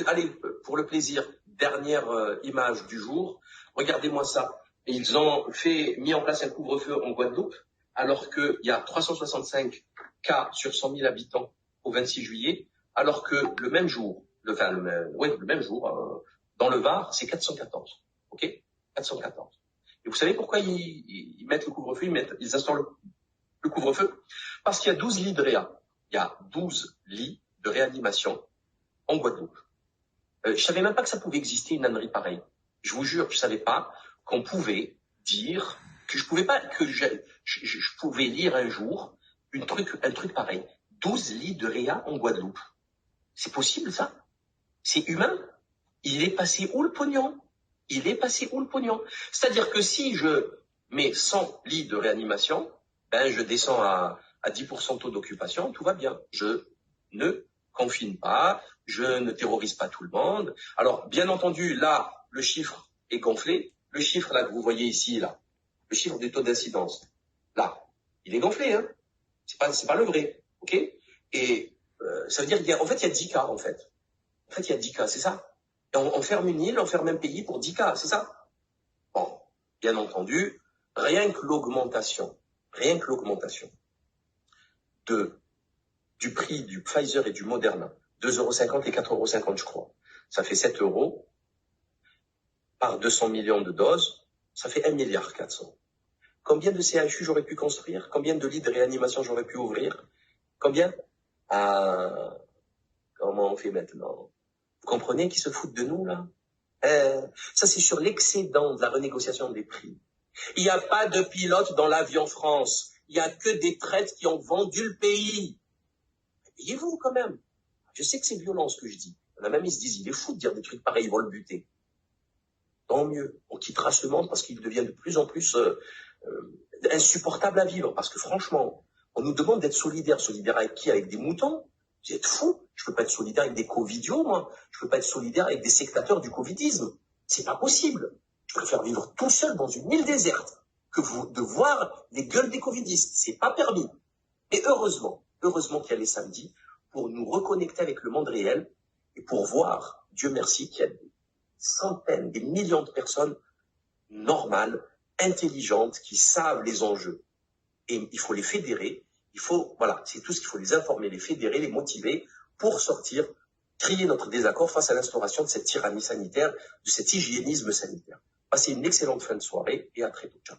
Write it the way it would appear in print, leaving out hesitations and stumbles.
allez, pour le plaisir, dernière image du jour, regardez-moi ça. Ils ont mis en place un couvre-feu en Guadeloupe, alors qu'il y a 365 cas sur 100 000 habitants au 26 juillet, alors que le même jour, le même jour, dans le Var, c'est 414. Ok, 414. Et vous savez pourquoi ils mettent le couvre-feu, ils instaurent le couvre-feu? Parce qu'il y a 12 lits de réa. Il y a 12 lits de réanimation en Guadeloupe. Je savais même pas que ça pouvait exister une ânerie pareille. Je vous jure, je savais pas qu'on pouvait dire que je pouvais lire un jour un truc pareil. 12 lits de réa en Guadeloupe. C'est possible, ça? C'est humain? Il est passé où le pognon? Il est passé où le pognon? C'est-à-dire que si je mets 100 lits de réanimation, ben je descends à 10% de taux d'occupation, tout va bien. Je ne confine pas, je ne terrorise pas tout le monde. Alors, bien entendu, là, le chiffre est gonflé. Le chiffre là que vous voyez ici, là, le chiffre du taux d'incidence, là, il est gonflé, hein. C'est pas le vrai, ok? Et ça veut dire qu'il y a, en fait, il y a 10 cas, en fait. En fait, il y a 10 cas, c'est ça. Et on ferme une île, on ferme un pays pour 10 cas, c'est ça. Bon, bien entendu, rien que l'augmentation du prix du Pfizer et du Moderna, 2,50 € et 4,50 € je crois, ça fait 7 € par 200 millions de doses, ça fait 1,4 milliard. Combien de CHU j'aurais pu construire? Combien de lits de réanimation j'aurais pu ouvrir? Combien? Comment on fait maintenant? Vous comprenez qu'ils se foutent de nous, là? Ça, c'est sur l'excédent de la renégociation des prix. Il n'y a pas de pilote dans l'avion France. Il n'y a que des traites qui ont vendu le pays. Payez-vous, quand même. Je sais que c'est violent, ce que je dis. Il y en a même, ils se disent, il est fou de dire des trucs pareils, ils vont le buter. Tant mieux. On quittera ce monde parce qu'il devient de plus en plus insupportable à vivre. Parce que franchement, on nous demande d'être solidaires. Solidaires avec qui? Avec des moutons? Vous êtes fous. Je peux pas être solidaire avec des covidios, moi. Je peux pas être solidaire avec des sectateurs du covidisme. C'est pas possible. Je préfère vivre tout seul dans une île déserte que de voir les gueules des covidistes. C'est pas permis. Et heureusement qu'il y a les samedis pour nous reconnecter avec le monde réel et pour voir, Dieu merci, qu'il y a des centaines, des millions de personnes normales, intelligentes, qui savent les enjeux. Et il faut les fédérer. C'est tout ce qu'il faut, les informer, les fédérer, les motiver pour sortir, crier notre désaccord face à l'instauration de cette tyrannie sanitaire, de cet hygiénisme sanitaire. Passez une excellente fin de soirée et à très tôt. Ciao.